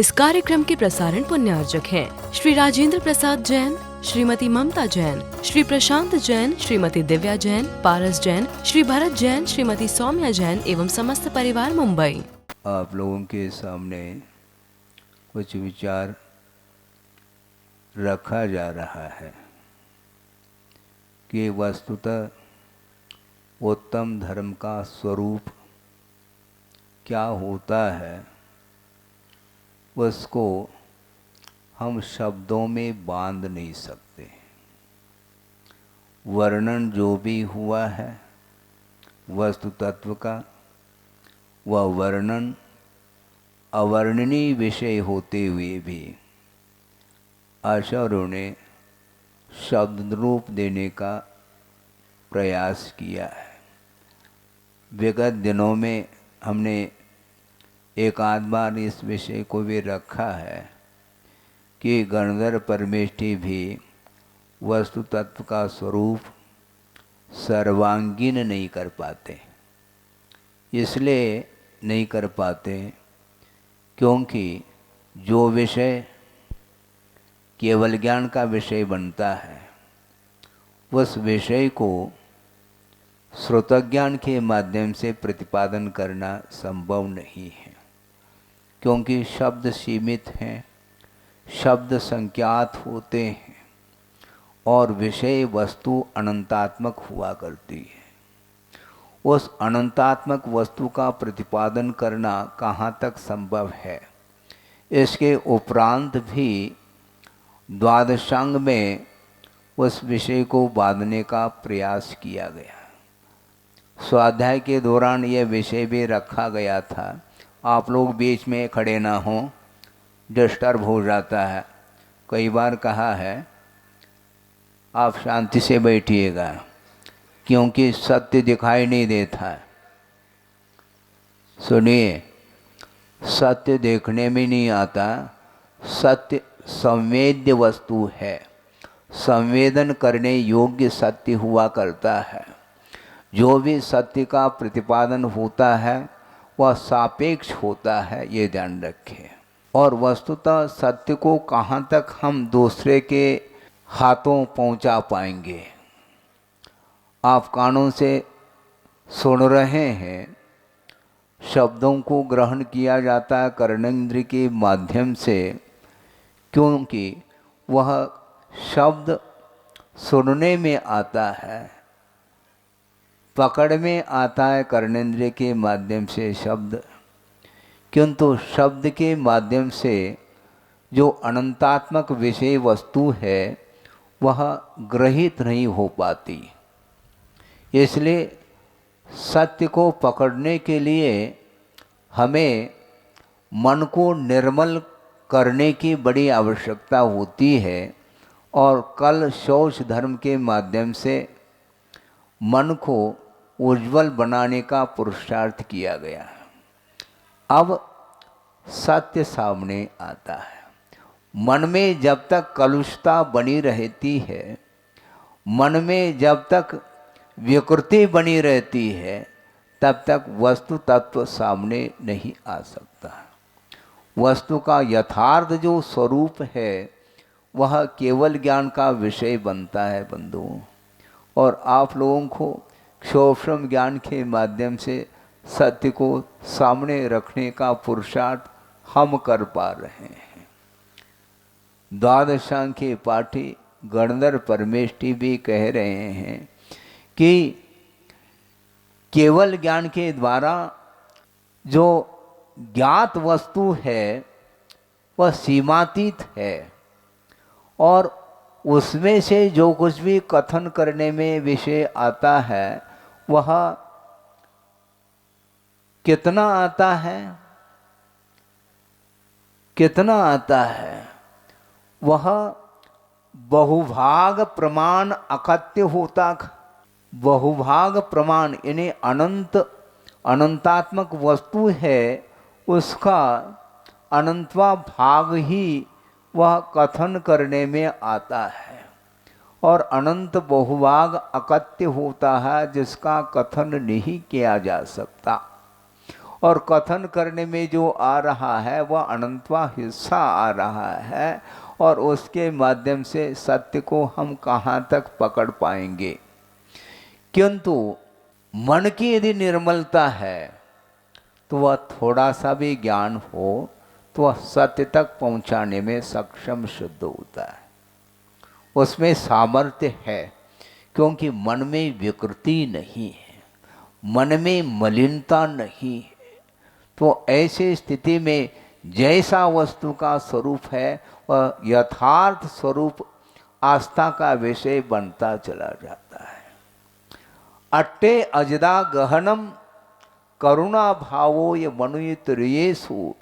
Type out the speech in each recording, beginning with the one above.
इस कार्यक्रम के प्रसारण पुण्यार्जक हैं श्री राजेंद्र प्रसाद जैन, श्रीमती ममता जैन, श्री प्रशांत जैन, श्रीमती दिव्या जैन, पारस जैन, श्री भरत जैन, श्रीमती सौम्या जैन एवं समस्त परिवार मुंबई। आप लोगों के सामने कुछ विचार रखा जा रहा है कि वस्तुतः उत्तम धर्म का स्वरूप क्या होता है, उसको हम शब्दों में बांध नहीं सकते। वर्णन जो भी हुआ है वस्तु तत्व का, वह वर्णन अवर्णनीय विषय होते हुए भी आचार्यों ने शब्द रूप देने का प्रयास किया है। विगत दिनों में हमने एक आध बार इस विषय को भी रखा है कि गणधर परमेष्ठी भी वस्तु तत्व का स्वरूप सर्वांगीण नहीं कर पाते। इसलिए नहीं कर पाते क्योंकि जो विषय केवल ज्ञान का विषय बनता है, उस विषय को श्रोतज्ञान के माध्यम से प्रतिपादन करना संभव नहीं है, क्योंकि शब्द सीमित हैं, शब्द संख्यात होते हैं और विषय वस्तु अनंतात्मक हुआ करती है। उस अनंतात्मक वस्तु का प्रतिपादन करना कहाँ तक संभव है, इसके उपरांत भी द्वादशांग में उस विषय को बांधने का प्रयास किया गया। स्वाध्याय के दौरान यह विषय भी रखा गया था। आप लोग बीच में खड़े ना हों, डिस्टर्ब हो जाता है। कई बार कहा है आप शांति से बैठिएगा, क्योंकि सत्य दिखाई नहीं देता है। सुनिए, सत्य देखने में नहीं आता, सत्य संवेद्य वस्तु है, संवेदन करने योग्य सत्य हुआ करता है। जो भी सत्य का प्रतिपादन होता है वह सापेक्ष होता है, ये ध्यान रखें। और वस्तुतः सत्य को कहाँ तक हम दूसरे के हाथों पहुँचा पाएंगे। आप कानों से सुन रहे हैं, शब्दों को ग्रहण किया जाता है कर्णेंद्र के माध्यम से, क्योंकि वह शब्द सुनने में आता है, पकड़ में आता है कर्णेंद्र के माध्यम से शब्द, किंतु शब्द के माध्यम से जो अनंतात्मक विषय वस्तु है वह ग्रहित नहीं हो पाती। इसलिए सत्य को पकड़ने के लिए हमें मन को निर्मल करने की बड़ी आवश्यकता होती है, और कल शौच धर्म के माध्यम से मन को उज्जवल बनाने का पुरुषार्थ किया गया। अब सत्य सामने आता है। मन में जब तक कलुषता बनी रहती है, मन में जब तक विकृति बनी रहती है, तब तक वस्तु तत्व सामने नहीं आ सकता। वस्तु का यथार्थ जो स्वरूप है वह केवल ज्ञान का विषय बनता है बंधुओं। और आप लोगों को क्षोभ्रम ज्ञान के माध्यम से सत्य को सामने रखने का पुरुषार्थ हम कर पा रहे हैं। द्वादशांग के पाठी गणधर परमेष्ठी भी कह रहे हैं कि केवल ज्ञान के द्वारा जो ज्ञात वस्तु है वह सीमातीत है, और उसमें से जो कुछ भी कथन करने में विषय आता है वह कितना आता है, कितना आता है, वह बहुभाग प्रमाण अकथ्य होता। बहुभाग प्रमाण यानी अनंत अनंतात्मक वस्तु है, उसका अनंतवा भाग ही वह कथन करने में आता है, और अनंत बहुभाग अकथ्य होता है जिसका कथन नहीं किया जा सकता। और कथन करने में जो आ रहा है वह अनंतवा हिस्सा आ रहा है, और उसके माध्यम से सत्य को हम कहाँ तक पकड़ पाएंगे। किंतु मन की यदि निर्मलता है तो वह थोड़ा सा भी ज्ञान हो तो वह सत्य तक पहुंचाने में सक्षम सिद्ध होता है, उसमें सामर्थ्य है, क्योंकि मन में विकृति नहीं है, मन में मलिनता नहीं है। तो ऐसे स्थिति में जैसा वस्तु का स्वरूप है वह यथार्थ स्वरूप आस्था का विषय बनता चला जाता है। अट्टे अजदा गहनम करुणा भावो ये मनुयुतरेषु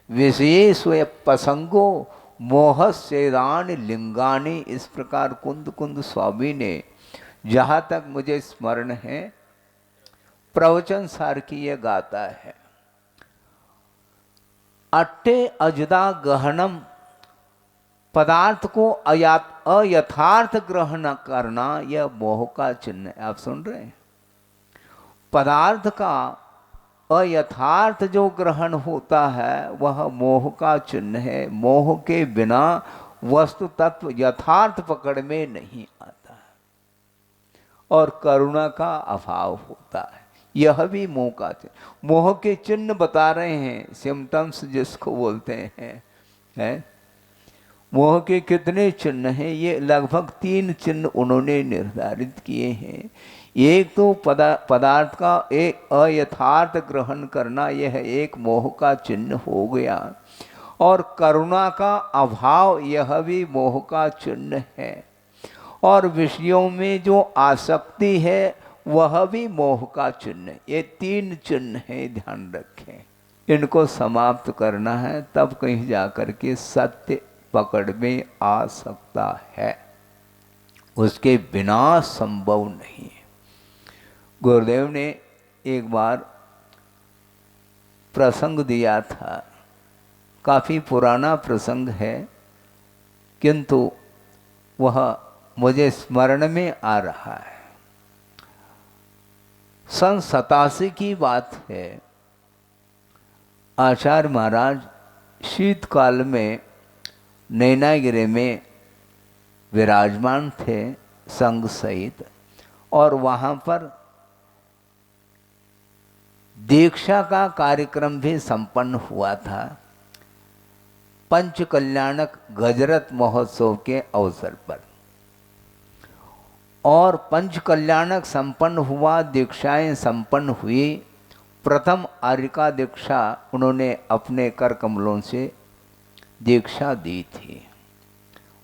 विषयेषु प्रसंगो मोह सेदान लिंगानी, इस प्रकार कुंद कुंद स्वामी ने जहाँ तक मुझे स्मरण है प्रवचन सार की यह गाता है। अट्टे अजदा गहनम, पदार्थ को अयथार्थ ग्रहण करना यह मोह का चिन्ह है। आप सुन रहे हैं, पदार्थ का अयथार्थ जो ग्रहण होता है वह मोह का चिन्ह है। मोह के बिना वस्तु तत्व यथार्थ पकड़ में नहीं आता है, और करुणा का अभाव होता है, यह भी मोह का चिन्ह। मोह के चिन्ह बता रहे हैं, सिम्टम्स जिसको बोलते हैं। मोह के कितने चिन्ह हैं? ये लगभग 3 चिन्ह उन्होंने निर्धारित किए हैं। एक तो पदार्थ का एक अयथार्थ ग्रहण करना, यह एक मोह का चिन्ह हो गया, और करुणा का अभाव यह भी मोह का चिन्ह है, और विषयों में जो आसक्ति है वह भी मोह का चिन्ह। ये 3 चिन्ह हैं, ध्यान रखें। इनको समाप्त करना है तब कहीं जाकर के सत्य पकड़ में आ सकता है, उसके बिना संभव नहीं है। गुरुदेव ने एक बार प्रसंग दिया था, काफ़ी पुराना प्रसंग है, किंतु वह मुझे स्मरण में आ रहा है। सन 87 की बात है। आचार्य महाराज शीतकाल में नैनागिरी में विराजमान थे संघ सहित, और वहाँ पर दीक्षा का कार्यक्रम भी संपन्न हुआ था, पंच कल्याणक गजरत महोत्सव के अवसर पर। और पंच कल्याणक संपन्न हुआ, दीक्षाएं संपन्न हुई। प्रथम आर्यिका दीक्षा उन्होंने अपने कर कमलों से दीक्षा दी थी,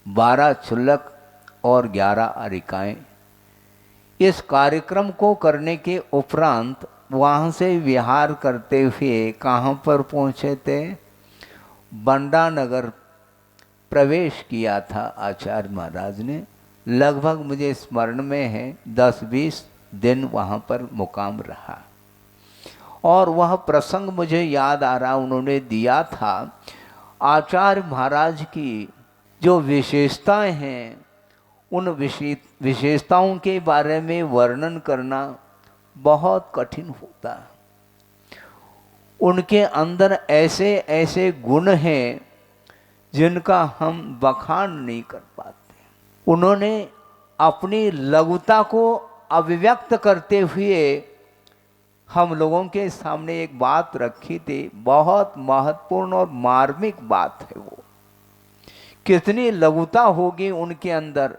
12 क्षुल्लक और 11 आर्यिकाएं। इस कार्यक्रम को करने के उपरांत वहाँ से विहार करते हुए कहाँ पर पहुँचे थे? बंडा नगर प्रवेश किया था आचार्य महाराज ने। लगभग मुझे स्मरण में है 10-20 दिन वहाँ पर मुकाम रहा, और वह प्रसंग मुझे याद आ रहा, उन्होंने दिया था। आचार्य महाराज की जो विशेषताएं हैं, उन विशेषताओं के बारे में वर्णन करना बहुत कठिन होता है। उनके अंदर ऐसे ऐसे गुण हैं जिनका हम बखान नहीं कर पाते। उन्होंने अपनी लघुता को अभिव्यक्त करते हुए हम लोगों के सामने एक बात रखी थी, बहुत महत्वपूर्ण और मार्मिक बात है वो। कितनी लघुता होगी उनके अंदर,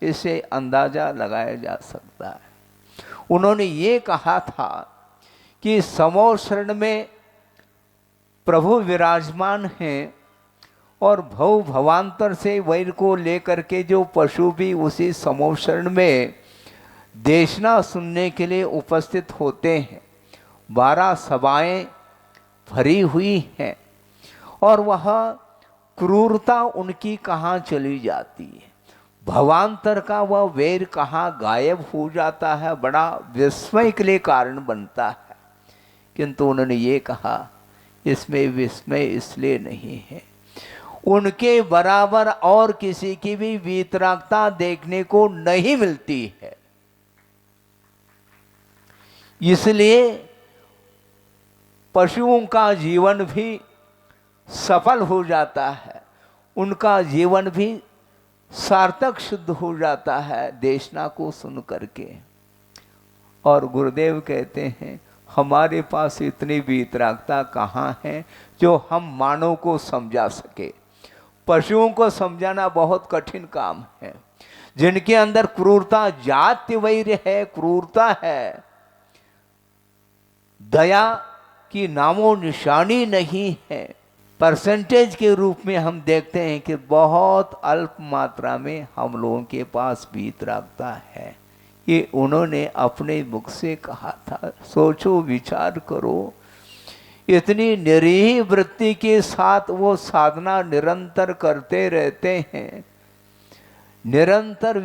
इसे अंदाजा लगाया जा सकता है। उन्होंने ये कहा था कि समो शरण में प्रभु विराजमान हैं, और भव भवांतर से वैर को लेकर के जो पशु भी उसी समो शरण में देशना सुनने के लिए उपस्थित होते हैं। 12 सभाएं भरी हुई हैं, और वह क्रूरता उनकी कहाँ चली जाती है, भवांतर का वह वैर कहाँ गायब हो जाता है, बड़ा विस्मय के लिए कारण बनता है। किंतु उन्होंने ये कहा, इसमें विस्मय इसलिए नहीं है, उनके बराबर और किसी की भी वीतरागता देखने को नहीं मिलती है। इसलिए पशुओं का जीवन भी सफल हो जाता है, उनका जीवन भी सार्थक सिद्ध हो जाता है देशना को सुन करके। और गुरुदेव कहते हैं हमारे पास इतनी वीतरागता कहाँ है जो हम मानव को समझा सके। पशुओं को समझाना बहुत कठिन काम है, जिनके अंदर क्रूरता, जाति वैर है, क्रूरता है, दया की नामो निशानी नहीं है। परसेंटेज के रूप में हम देखते हैं कि बहुत अल्प मात्रा में हम लोगों के पास वीतरागता है। ये उन्होंने अपने मुख से कहा था। सोचो, विचार करो, इतनी निरीह वृत्ति के साथ वो साधना निरंतर करते रहते हैं, निरंतर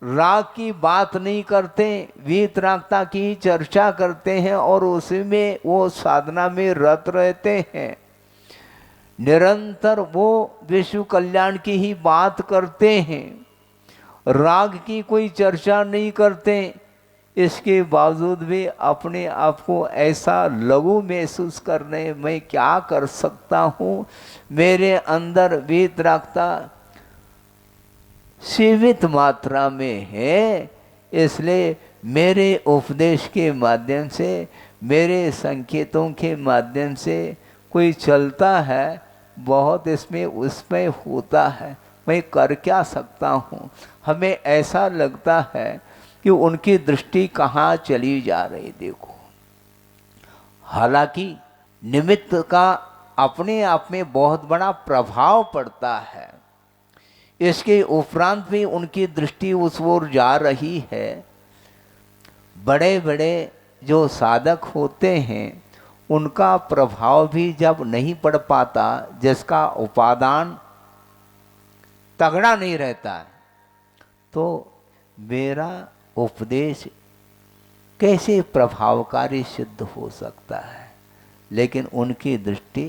राग की बात नहीं करते, वीतरागता की चर्चा करते हैं और उसमें वो साधना में रत रहते हैं। निरंतर वो विश्व कल्याण की ही बात करते हैं, राग की कोई चर्चा नहीं करते। इसके बावजूद भी अपने आप को ऐसा लघु महसूस करने, मैं क्या कर सकता हूँ, मेरे अंदर वीतरागता सीमित मात्रा में है, इसलिए मेरे उपदेश के माध्यम से, मेरे संकेतों के माध्यम से कोई चलता है, बहुत इसमें उसमें होता है, मैं कर क्या सकता हूँ। हमें ऐसा लगता है कि उनकी दृष्टि कहाँ चली जा रही। देखो, हालांकि निमित्त का अपने आप में बहुत बड़ा प्रभाव पड़ता है, इसके उपरांत भी उनकी दृष्टि उस ओर जा रही है। बड़े बड़े जो साधक होते हैं उनका प्रभाव भी जब नहीं पड़ पाता, जिसका उपादान तगड़ा नहीं रहता है, तो मेरा उपदेश कैसे प्रभावकारी सिद्ध हो सकता है। लेकिन उनकी दृष्टि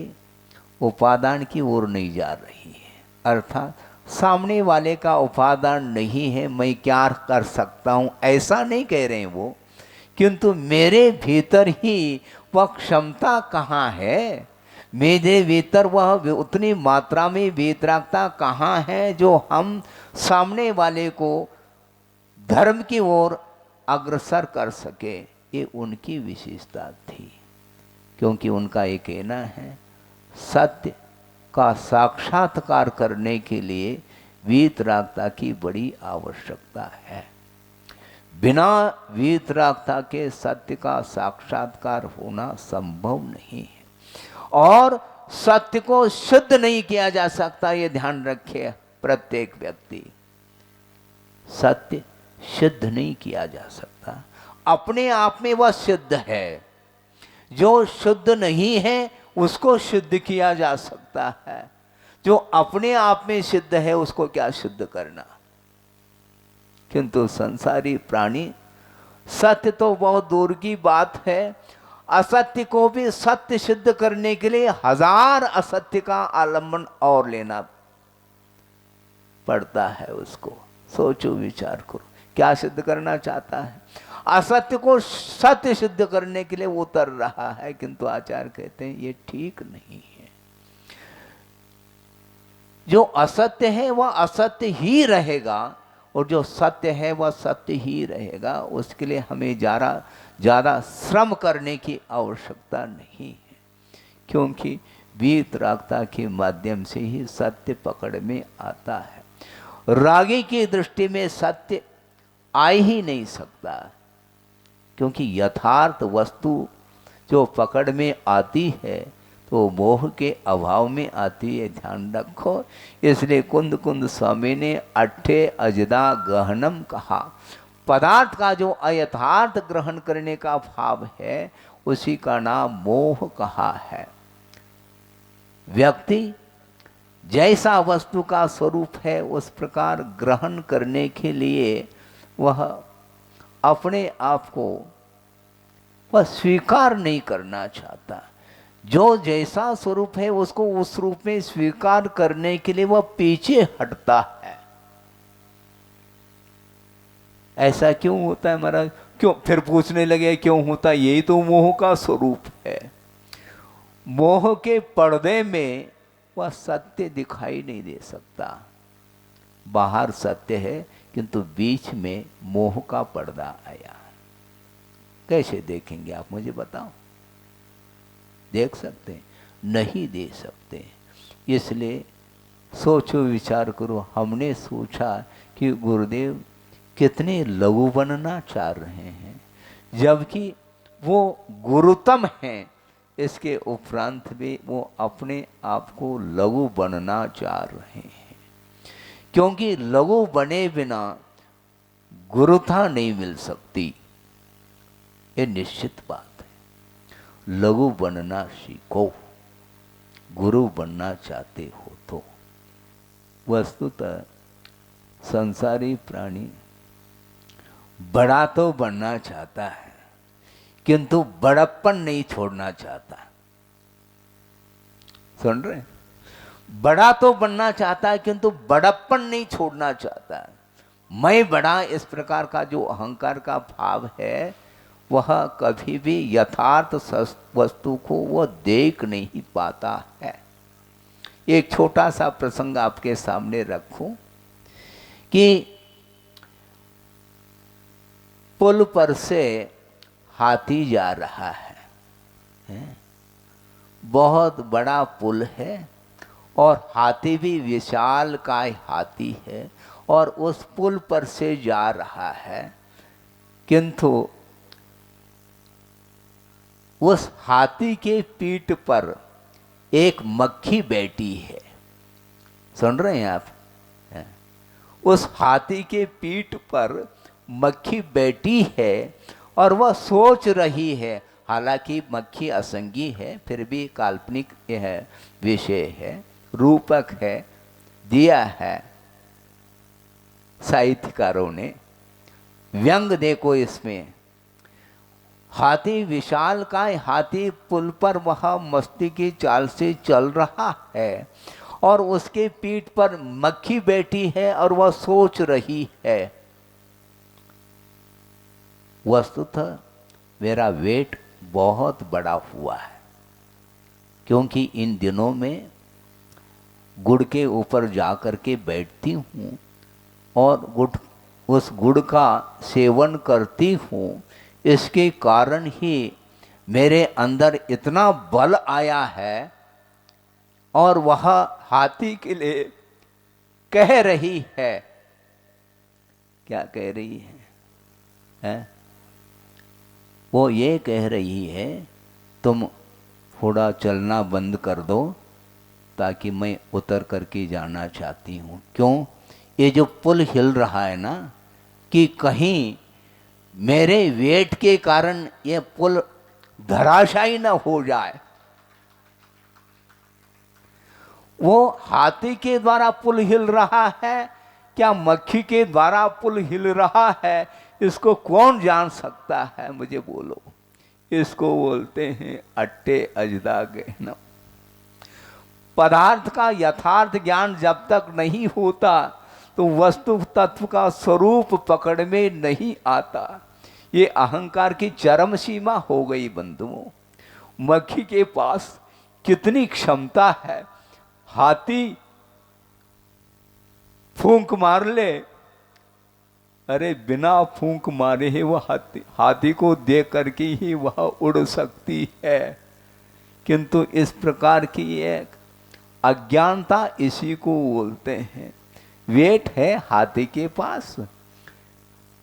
उपादान की ओर नहीं जा रही है, अर्थात सामने वाले का उपादान नहीं है, मैं क्या कर सकता हूँ ऐसा नहीं कह रहे हैं वो, किंतु मेरे भीतर ही वह क्षमता कहाँ है, मेरे भीतर वह उतनी मात्रा में वीतरागता कहाँ है जो हम सामने वाले को धर्म की ओर अग्रसर कर सके। ये उनकी विशेषता थी, क्योंकि उनका ये कहना है सत्य का साक्षात्कार करने के लिए वीतरागता की बड़ी आवश्यकता है। बिना वीतरागता के सत्य का साक्षात्कार होना संभव नहीं है, और सत्य को शुद्ध नहीं किया जा सकता, ये ध्यान रखे प्रत्येक व्यक्ति। सत्य शुद्ध नहीं किया जा सकता, अपने आप में वह शुद्ध है, जो शुद्ध नहीं है उसको शुद्ध किया जा सकता है। जो अपने आप में शुद्ध है उसको क्या शुद्ध करना। किंतु संसारी प्राणी, सत्य तो बहुत दूर की बात है, असत्य को भी सत्य सिद्ध करने के लिए हजार असत्य का आलंबन और लेना पड़ता है उसको। सोचो, विचार करो, क्या सिद्ध करना चाहता है। असत्य को सत्य सिद्ध करने के लिए वो उतर रहा है, किंतु आचार्य कहते हैं ये ठीक नहीं है। जो असत्य है वह असत्य ही रहेगा, और जो सत्य है वह सत्य ही रहेगा। उसके लिए हमें ज़्यादा श्रम करने की आवश्यकता नहीं है, क्योंकि वीतरागता के माध्यम से ही सत्य पकड़ में आता है। रागी की दृष्टि में सत्य आ ही नहीं सकता, क्योंकि यथार्थ वस्तु जो पकड़ में आती है तो मोह के अभाव में आती है, ध्यान रखो। इसलिए कुंद कुंद स्वामी ने अट्ठे अजदा गहनम कहा। पदार्थ का जो अयथार्थ ग्रहण करने का भाव है उसी का नाम मोह कहा है। व्यक्ति जैसा वस्तु का स्वरूप है उस प्रकार ग्रहण करने के लिए वह अपने आप को वह स्वीकार नहीं करना चाहता। जो जैसा स्वरूप है उसको उस रूप में स्वीकार करने के लिए वह पीछे हटता है। ऐसा क्यों होता है महाराज? क्यों? फिर पूछने लगे क्यों होता? यही तो मोह का स्वरूप है। मोह के पर्दे में वह सत्य दिखाई नहीं दे सकता। बाहर सत्य है किंतु बीच में मोह का पर्दा आया। कैसे देखेंगे आप मुझे बताओ? देख सकते हैं? नहीं दे सकते। इसलिए सोचो, विचार करो। हमने सोचा कि गुरुदेव कितने लघु बनना चाह रहे हैं, जबकि वो गुरुतम हैं। इसके उपरांत भी वो अपने आप को लघु बनना चाह रहे हैं, क्योंकि लघु बने बिना गुरुता नहीं मिल सकती। ये निश्चित बात है। लघु बनना सीखो, गुरु बनना चाहते हो तो। वस्तुतः संसारी प्राणी बड़ा तो बनना चाहता है, किंतु बड़प्पन नहीं छोड़ना चाहता। सुन रहे? बड़ा तो बनना चाहता है किंतु बड़प्पन नहीं छोड़ना चाहता। मैं बड़ा, इस प्रकार का जो अहंकार का भाव है, वह कभी भी यथार्थ वस्तु को वह देख नहीं पाता है। एक छोटा सा प्रसंग आपके सामने रखूं कि पुल पर से हाथी जा रहा है। बहुत बड़ा पुल है और हाथी भी विशालकाय हाथी है और उस पुल पर से जा रहा है, किंतु उस हाथी के पीठ पर एक मक्खी बैठी है। सुन रहे हैं आप? उस हाथी के पीठ पर मक्खी बैठी है और वह सोच रही है। हालांकि मक्खी असंगी है, फिर भी काल्पनिक यह विषय है, रूपक है, दिया है साहित्यकारों ने। व्यंग देखो इसमें। हाथी विशालकाय हाथी पुल पर वह मस्ती की चाल से चल रहा है और उसके पीठ पर मक्खी बैठी है और वह सोच रही है। वस्तुतः मेरा वेट बहुत बड़ा हुआ है, क्योंकि इन दिनों में गुड़ के ऊपर जाकर के बैठती हूँ और उस गुड़ का सेवन करती हूँ। इसके कारण ही मेरे अंदर इतना बल आया है और वह हाथी के लिए कह रही है। क्या कह रही है? वो ये कह रही है, तुम थोड़ा चलना बंद कर दो ताकि मैं उतर करके जाना चाहती हूँ। क्यों? ये जो पुल हिल रहा है ना, कि कहीं मेरे वेट के कारण ये पुल धराशायी न हो जाए। वो हाथी के द्वारा पुल हिल रहा है, क्या मक्खी के द्वारा पुल हिल रहा है, इसको कौन जान सकता है? मुझे बोलो। इसको बोलते हैं अट्टे अजदा गहना। पदार्थ का यथार्थ ज्ञान जब तक नहीं होता तो वस्तु तत्व का स्वरूप पकड़ में नहीं आता। ये अहंकार की चरम सीमा हो गई बंधुओं। मक्खी के पास कितनी क्षमता है। हाथी फूंक मार ले, अरे बिना फूंक मारे ही वह हाथी को देख करके ही वह उड़ सकती है। किंतु इस प्रकार की एक अज्ञानता, इसी को बोलते हैं। वेट है हाथी के पास,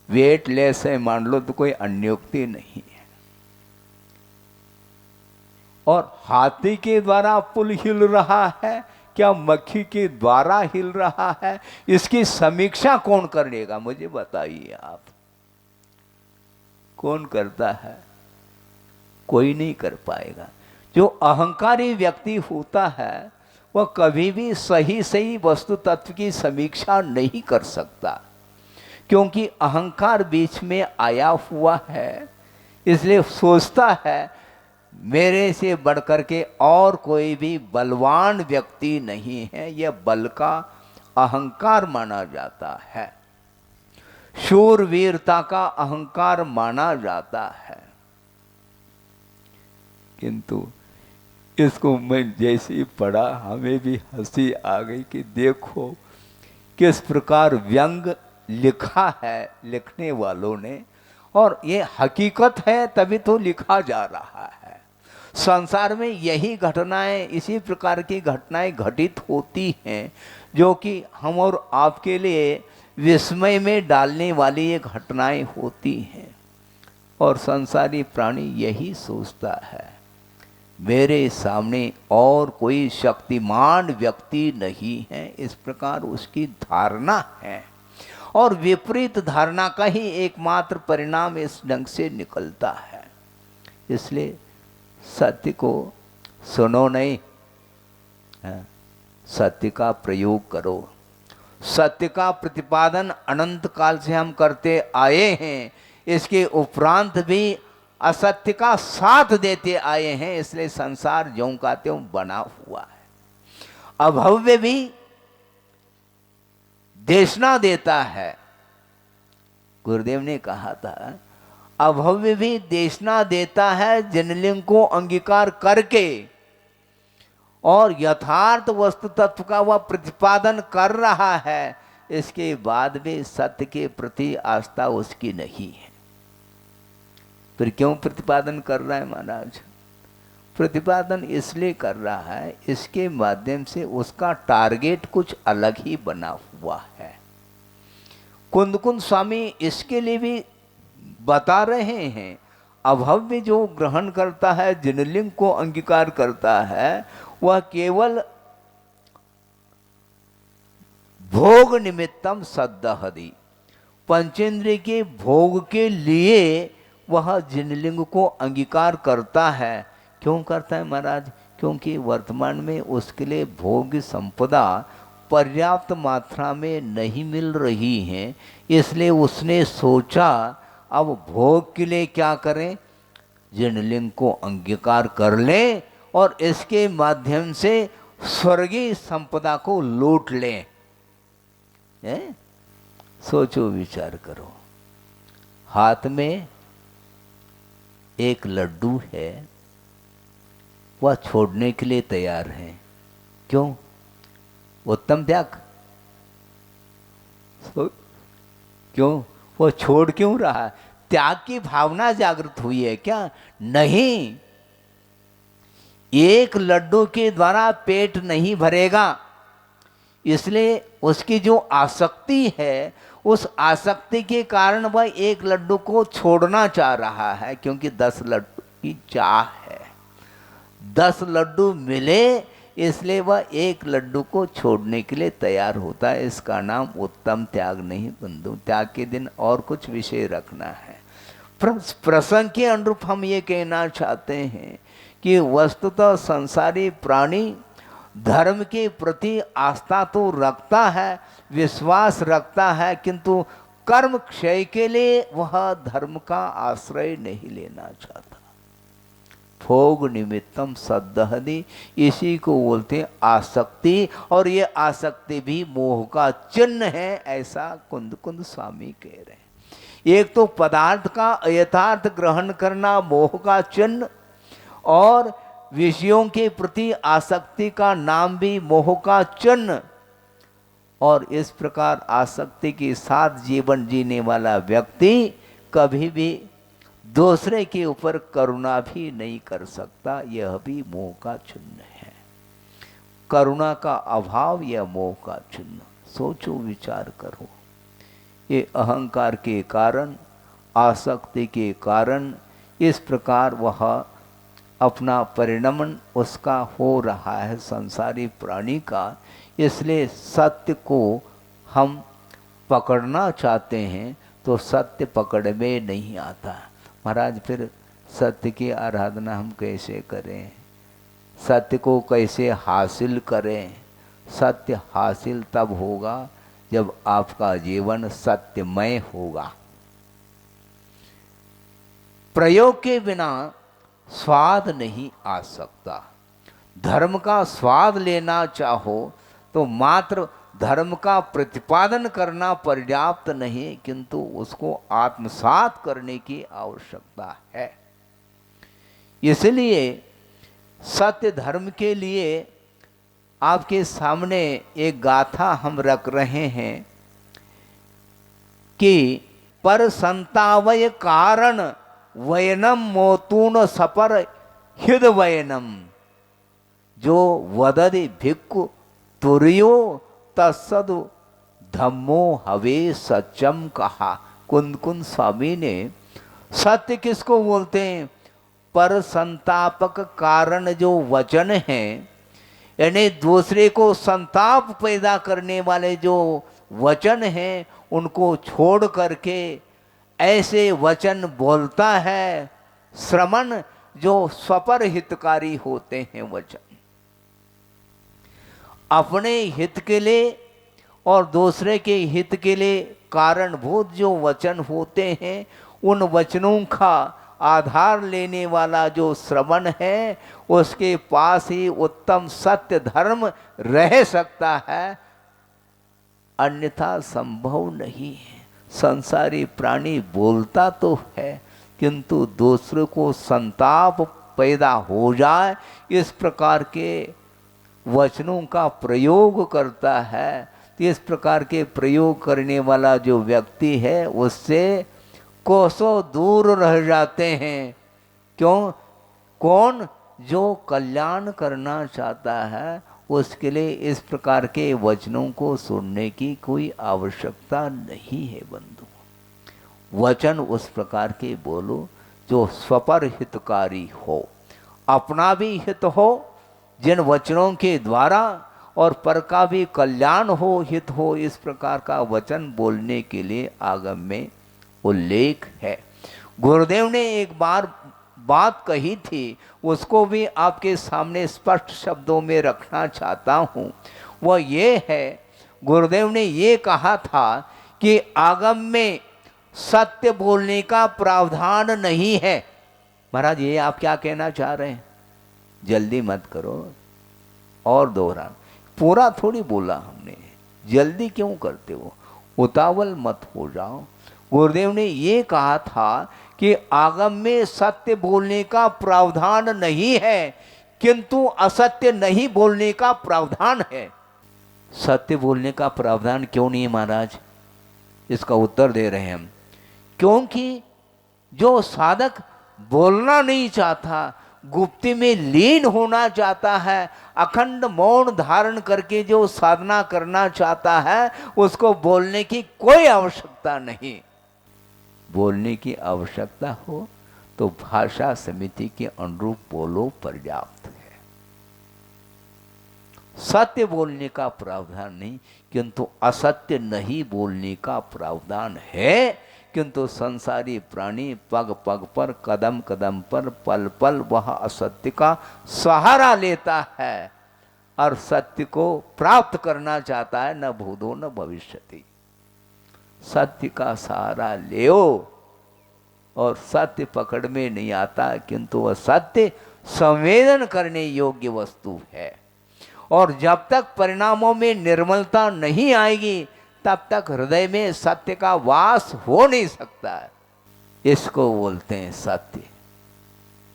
वेट लेस है मान लो तो कोई अन्योक्ति नहीं है। और हाथी के द्वारा पुल हिल रहा है, क्या मक्खी के द्वारा हिल रहा है? इसकी समीक्षा कौन करेगा? मुझे बताइए आप। कौन करता है? कोई नहीं कर पाएगा। जो अहंकारी व्यक्ति होता है वह कभी भी सही सही वस्तु तत्व की समीक्षा नहीं कर सकता, क्योंकि अहंकार बीच में आया हुआ है। इसलिए सोचता है मेरे से बढ़कर के और कोई भी बलवान व्यक्ति नहीं है। यह बल का अहंकार माना जाता है, शूरवीरता का अहंकार माना जाता है। किंतु इसको मैं जैसे ही पढ़ा हमें भी हंसी आ गई कि देखो किस प्रकार व्यंग लिखा है लिखने वालों ने, और ये हकीकत है तभी तो लिखा जा रहा है। संसार में यही घटनाएं, इसी प्रकार की घटनाएं घटित होती हैं जो कि हम और आपके लिए विस्मय में डालने वाली ये घटनाएं होती हैं। और संसारी प्राणी यही सोचता है मेरे सामने और कोई शक्तिमान व्यक्ति नहीं है, इस प्रकार उसकी धारणा है। और विपरीत धारणा का ही एकमात्र परिणाम इस ढंग से निकलता है। इसलिए सत्य को सुनो नहीं, सत्य का प्रयोग करो। सत्य का प्रतिपादन अनंत काल से हम करते आए हैं, इसके उपरांत भी असत्य का साथ देते आए हैं, इसलिए संसार ज्यों का त्यों बना हुआ है। अभव्य भी देशना देता है। गुरुदेव ने कहा था अभव्य भी देशना देता है जनलिंग को अंगीकार करके, और यथार्थ वस्तु तत्व का वह प्रतिपादन कर रहा है, इसके बाद भी सत्य के प्रति आस्था उसकी नहीं है। फिर क्यों प्रतिपादन कर रहा है महाराज? प्रतिपादन इसलिए कर रहा है, इसके माध्यम से उसका टारगेट कुछ अलग ही बना हुआ है। कुंद कुंद स्वामी इसके लिए भी बता रहे हैं, अभव्य जो ग्रहण करता है, जिनलिंग को अंगीकार करता है, वह केवल भोग निमित्तम सद्दहदी, पंचेंद्रिय के भोग के लिए वह जिनलिंग को अंगीकार करता है। क्यों करता है महाराज? क्योंकि वर्तमान में उसके लिए भोग संपदा पर्याप्त मात्रा में नहीं मिल रही है, इसलिए उसने सोचा अब भोग के लिए क्या करें, जिनलिंग को अंगीकार कर लें और इसके माध्यम से स्वर्गीय संपदा को लूट लें। सोचो विचार करो। हाथ में एक लड्डू है, वह छोड़ने के लिए तैयार है। क्यों? उत्तम त्याग। क्यों? वो छोड़ क्यों रहा? त्याग की भावना जागृत हुई है क्या? नहीं, एक लड्डू के द्वारा पेट नहीं भरेगा, इसलिए उसकी जो आसक्ति है, उस आसक्ति के कारण वह एक लड्डू को छोड़ना चाह रहा है, क्योंकि 10 लड्डू की चाह है। 10 लड्डू मिले इसलिए वह एक लड्डू को छोड़ने के लिए तैयार होता है। इसका नाम उत्तम त्याग नहीं बंधु। त्याग के दिन और कुछ विषय रखना है। प्रसंग के अनुरूप हम ये कहना चाहते हैं कि वस्तुतः संसारी प्राणी धर्म के प्रति आस्था तो रखता है, विश्वास रखता है, किंतु कर्म क्षय के लिए वह धर्म का आश्रय नहीं लेना चाहता। भोग निमित्तम सद्दहदी, इसी को बोलते हैं आसक्ति, और ये आसक्ति भी मोह का चिन्ह है, ऐसा कुंद कुंद स्वामी कह रहे हैं। एक तो पदार्थ का यथार्थ ग्रहण करना मोह का चिन्ह, और विषयों के प्रति आसक्ति का नाम भी मोह का चिन्ह। और इस प्रकार आसक्ति के साथ जीवन जीने वाला व्यक्ति कभी भी दूसरे के ऊपर करुणा भी नहीं कर सकता, यह भी मोह का चिन्ह है। करुणा का अभाव यह मोह का चिन्ह। सोचो विचार करो। ये अहंकार के कारण, आसक्ति के कारण इस प्रकार वह अपना परिणमन उसका हो रहा है संसारी प्राणी का। इसलिए सत्य को हम पकड़ना चाहते हैं तो सत्य पकड़ में नहीं आता। महाराज फिर सत्य की आराधना हम कैसे करें? सत्य को कैसे हासिल करें? सत्य हासिल तब होगा जब आपका जीवन सत्यमय होगा। प्रयोग के बिना स्वाद नहीं आ सकता। धर्म का स्वाद लेना चाहो तो मात्र धर्म का प्रतिपादन करना पर्याप्त नहीं, किंतु उसको आत्मसात करने की आवश्यकता है। इसलिए सत्य धर्म के लिए आपके सामने एक गाथा हम रख रहे हैं कि पर संतावय कारण वयनम मोतून सपर हृद वयनम, जो वदति भिक्खु तुर्यो तत्सदु धम्मो हवे सच्चम कहा। कुंद कुंद स्वामी ने सत्य किसको बोलते हैं? पर संतापक कारण जो वचन है, यानी दूसरे को संताप पैदा करने वाले जो वचन हैं, उनको छोड़ करके ऐसे वचन बोलता है श्रमण जो स्वपर हितकारी होते हैं। वचन अपने हित के लिए और दूसरे के हित के लिए कारणभूत जो वचन होते हैं, उन वचनों का आधार लेने वाला जो श्रवण है, उसके पास ही उत्तम सत्य धर्म रह सकता है, अन्यथा संभव नहीं है। संसारी प्राणी बोलता तो है, किंतु दूसरे को संताप पैदा हो जाए इस प्रकार के वचनों का प्रयोग करता है। तो इस प्रकार के प्रयोग करने वाला जो व्यक्ति है, उससे कोसों दूर रह जाते हैं। क्यों? कौन? जो कल्याण करना चाहता है, उसके लिए इस प्रकार के वचनों को सुनने की कोई आवश्यकता नहीं है। बंधु, वचन उस प्रकार के बोलो जो स्वपर हितकारी हो, अपना भी हित हो जिन वचनों के द्वारा, और पर का भी कल्याण हो, हित हो। इस प्रकार का वचन बोलने के लिए आगम में उल्लेख है। गुरुदेव ने एक बार बात कही थी, उसको भी आपके सामने स्पष्ट शब्दों में रखना चाहता हूँ। वह ये है, गुरुदेव ने ये कहा था कि आगम में सत्य बोलने का प्रावधान नहीं है। महाराज, ये आप क्या कहना चाह रहे हैं? जल्दी मत करो और दोहरा, पूरा थोड़ी बोला हमने, जल्दी क्यों करते हो? उतावल मत हो जाओ। गुरुदेव ने ये कहा था कि आगम में सत्य बोलने का प्रावधान नहीं है, किंतु असत्य नहीं बोलने का प्रावधान है। सत्य बोलने का प्रावधान क्यों नहीं है महाराज? इसका उत्तर दे रहे हैं हम। क्योंकि जो साधक बोलना नहीं चाहता, गुप्ती में लीन होना चाहता है, अखंड मौन धारण करके जो साधना करना चाहता है, उसको बोलने की कोई आवश्यकता नहीं। बोलने की आवश्यकता हो तो भाषा समिति के अनुरूप बोलो, पर्याप्त है। सत्य बोलने का प्रावधान नहीं, किंतु असत्य नहीं बोलने का प्रावधान है। किंतु संसारी प्राणी पग पग पर, कदम कदम पर, पल पल वह असत्य का सहारा लेता है और सत्य को प्राप्त करना चाहता है। न भूतो न भविष्यति। सत्य का सहारा लेओ, और सत्य पकड़ में नहीं आता, किंतु वह सत्य संवेदन करने योग्य वस्तु है। और जब तक परिणामों में निर्मलता नहीं आएगी, तब तक हृदय में सत्य का वास हो नहीं सकता है। इसको बोलते हैं सत्य।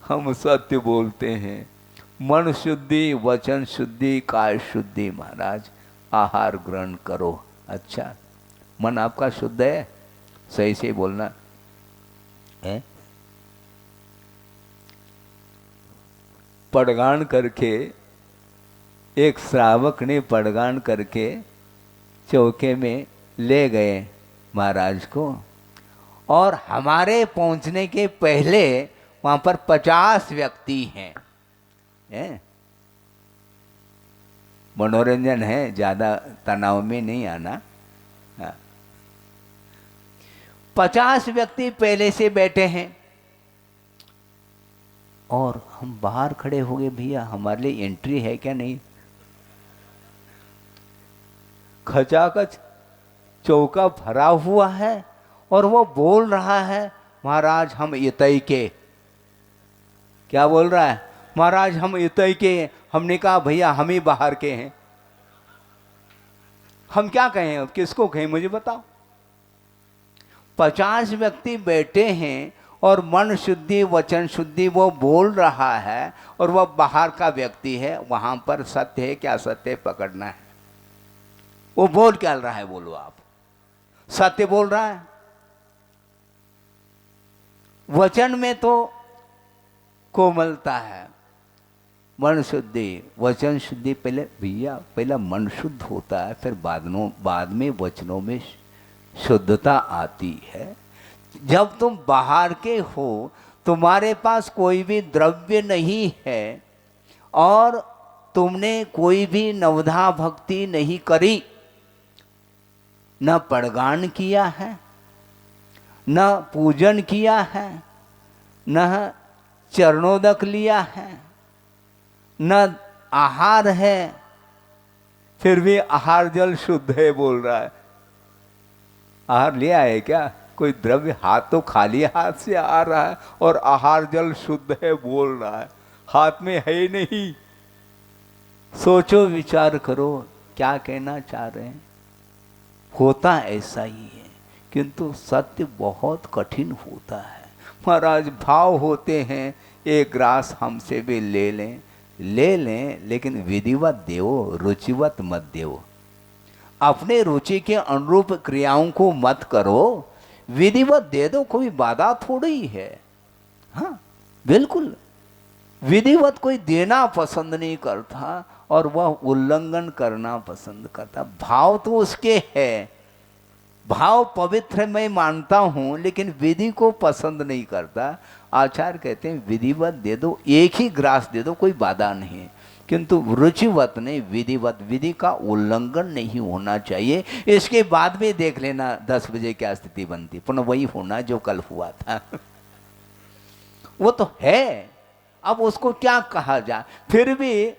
हम सत्य बोलते हैं, मन शुद्धि, वचन शुद्धि, काय शुद्धि। महाराज, आहार ग्रहण करो। अच्छा, मन आपका शुद्ध है? सही से बोलना है। पड़गान करके, एक श्रावक ने पड़गान करके चौके में ले गए महाराज को, और हमारे पहुंचने के पहले वहां पर 50 व्यक्ति हैं। मनोरंजन है, ज्यादा तनाव में नहीं आना। 50 व्यक्ति पहले से बैठे हैं, और हम बाहर खड़े हो गए, भैया हमारे लिए एंट्री है क्या? नहीं। खचाखच चौका भरा हुआ है, और वो बोल रहा है, महाराज हम इतई के। क्या बोल रहा है? महाराज हम इतई के। हमने कहा भैया हम ही बाहर के हैं। हम क्या कहें अब, किसको कहें मुझे बताओ। 50 व्यक्ति बैठे हैं, और मन शुद्धि वचन शुद्धि वो बोल रहा है और वह बाहर का व्यक्ति है, वहां पर सत्य है क्या असत्य पकड़ना है। वो बोल क्या रहा है, बोलो आप, सत्य बोल रहा है। वचन में तो कोमलता है, मन शुद्धि वचन शुद्धि, पहले भैया पहला मन शुद्ध होता है, फिर बाद में वचनों में शुद्धता आती है। जब तुम बाहर के हो, तुम्हारे पास कोई भी द्रव्य नहीं है और तुमने कोई भी नवधा भक्ति नहीं करी, न पड़गान किया है, न पूजन किया है, न चरणोदक लिया है, न आहार है, फिर भी आहार जल शुद्ध है बोल रहा है। आहार लिया है क्या? कोई द्रव्य, हाथ तो खाली हाथ से आ रहा है और आहार जल शुद्ध है बोल रहा है, हाथ में है नहीं। सोचो विचार करो क्या कहना चाह रहे हैं। होता ऐसा ही है, किंतु सत्य बहुत कठिन होता है। महाराज भाव होते हैं, एक ग्रास हमसे भी ले लें, लेकिन विधिवत देवो, रुचिवत मत देवो। अपने रुचि के अनुरूप क्रियाओं को मत करो, विधिवत दे दो, कोई बाधा थोड़ी है। हाँ बिल्कुल, विधिवत कोई देना पसंद नहीं करता और वह उल्लंघन करना पसंद करता। भाव तो उसके है, भाव पवित्र मैं मानता हूं, लेकिन विधि को पसंद नहीं करता। आचार्य कहते हैं विधिवत दे दो, एक ही ग्रास दे दो, कोई बाधा नहीं, किंतु रुचिवत नहीं, विधिवत, विधि का उल्लंघन नहीं होना चाहिए। इसके बाद में देख लेना 10 बजे क्या स्थिति बनती, पुनः वही होना जो कल हुआ था। वो तो है, अब उसको क्या कहा जाए, फिर भी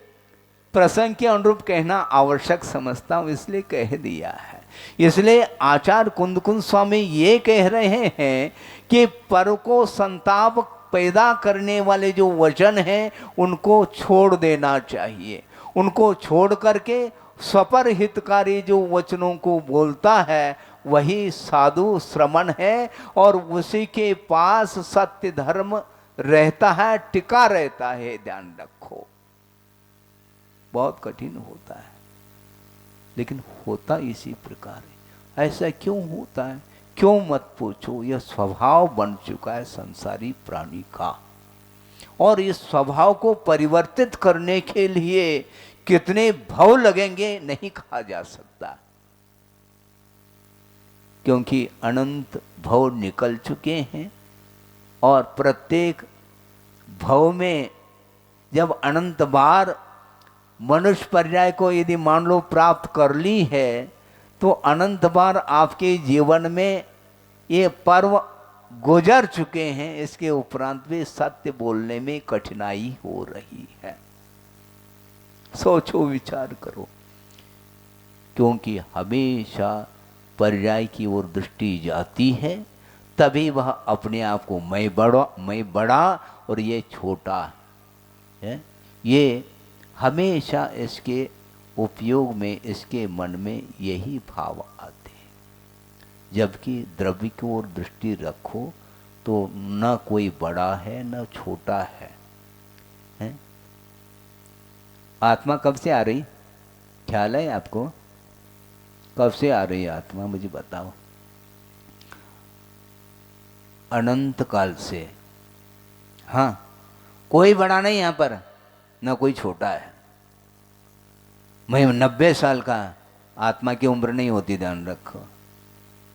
प्रसंग के अनुरूप कहना आवश्यक समझता हूं, इसलिए कह दिया है। इसलिए आचार्य कुंद स्वामी ये कह रहे हैं कि पर को संताप पैदा करने वाले जो वचन हैं उनको छोड़ देना चाहिए। उनको छोड़ करके स्वपर हितकारी जो वचनों को बोलता है वही साधु श्रमण है, और उसी के पास सत्य धर्म रहता है, टिका रहता है। ध्यान रखो, बहुत कठिन होता है, लेकिन होता इसी प्रकार है। ऐसा क्यों होता है, क्यों मत पूछो, यह स्वभाव बन चुका है संसारी प्राणी का। और इस स्वभाव को परिवर्तित करने के लिए कितने भव लगेंगे नहीं कहा जा सकता, क्योंकि अनंत भव निकल चुके हैं। और प्रत्येक भव में जब अनंत बार मनुष्य पर्याय को यदि मान लो प्राप्त कर ली है, तो अनंत बार आपके जीवन में ये पर्व गुजर चुके हैं। इसके उपरांत भी सत्य बोलने में कठिनाई हो रही है। सोचो विचार करो, क्योंकि हमेशा पर्याय की ओर दृष्टि जाती है, तभी वह अपने आप को मैं बड़ा और ये छोटा है, ये हमेशा इसके उपयोग में, इसके मन में यही भाव आते हैं। जबकि द्रव्य की ओर दृष्टि रखो तो न कोई बड़ा है न छोटा है, हैं? आत्मा कब से आ रही, ख्याल है आपको? कब से आ रही आत्मा, मुझे बताओ। अनंत काल से। हाँ, कोई बड़ा नहीं यहाँ पर, न कोई छोटा है। मैं 90 साल का, आत्मा की उम्र नहीं होती, ध्यान रखो।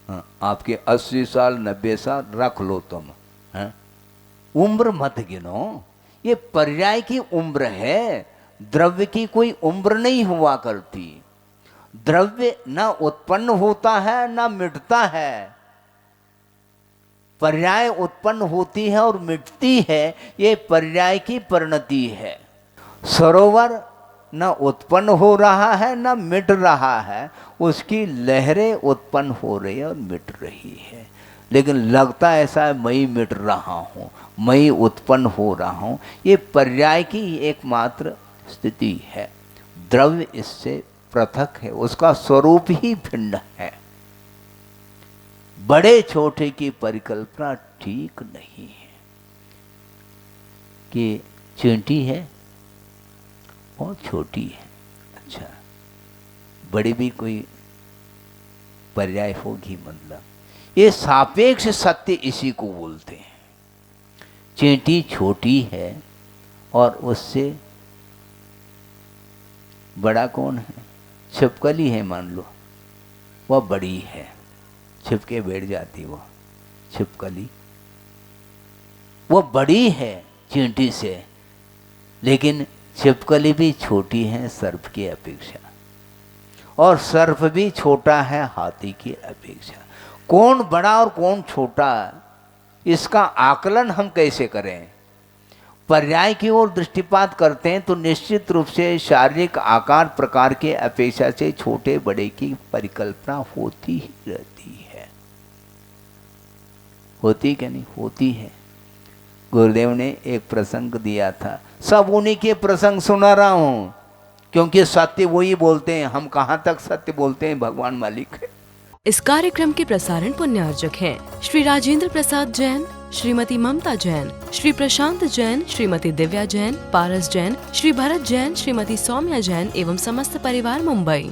हाँ, आपके 80 साल 90 साल रख लो तुम, हाँ? उम्र मत गिनो, ये पर्याय की उम्र है, द्रव्य की कोई उम्र नहीं हुआ करती। द्रव्य न उत्पन्न होता है न मिटता है, पर्याय उत्पन्न होती है और मिटती है, ये पर्याय की परिणति है। सरोवर न उत्पन्न हो रहा है न मिट रहा है, उसकी लहरें उत्पन्न हो रही है और मिट रही है, लेकिन लगता ऐसा है मैं मिट रहा हूँ, मैं उत्पन्न हो रहा हूँ। ये पर्याय की एकमात्र स्थिति है। द्रव्य इससे पृथक है, उसका स्वरूप ही भिन्न है। बड़े छोटे की परिकल्पना ठीक नहीं है कि चींटी है बहुत छोटी है, अच्छा बड़ी भी कोई पर्याय होगी, मतलब ये सापेक्ष सत्य इसी को बोलते हैं। चींटी छोटी है और उससे बड़ा कौन है? छिपकली है मान लो, वह बड़ी है, छिपके बैठ जाती वो छिपकली, वो बड़ी है चींटी से, लेकिन छिपकली भी छोटी है सर्प की अपेक्षा, और सर्प भी छोटा है हाथी की अपेक्षा। कौन बड़ा और कौन छोटा, इसका आकलन हम कैसे करें? पर्याय की ओर दृष्टिपात करते हैं तो निश्चित रूप से शारीरिक आकार प्रकार के अपेक्षा से छोटे बड़े की परिकल्पना होती ही रहती है। होती कि नहीं? होती है। गुरुदेव ने एक प्रसंग दिया था, सब उन्हीं के प्रसंग सुना रहा हूं, क्योंकि सत्य वही बोलते हैं, हम कहाँ तक सत्य बोलते हैं, भगवान मालिक है। इस कार्यक्रम के प्रसारण पुण्यार्जक हैं श्री राजेंद्र प्रसाद जैन, श्रीमती ममता जैन, श्री प्रशांत जैन, श्रीमती दिव्या जैन, पारस जैन, श्री भरत जैन, श्रीमती सौम्या जैन एवं समस्त परिवार मुंबई।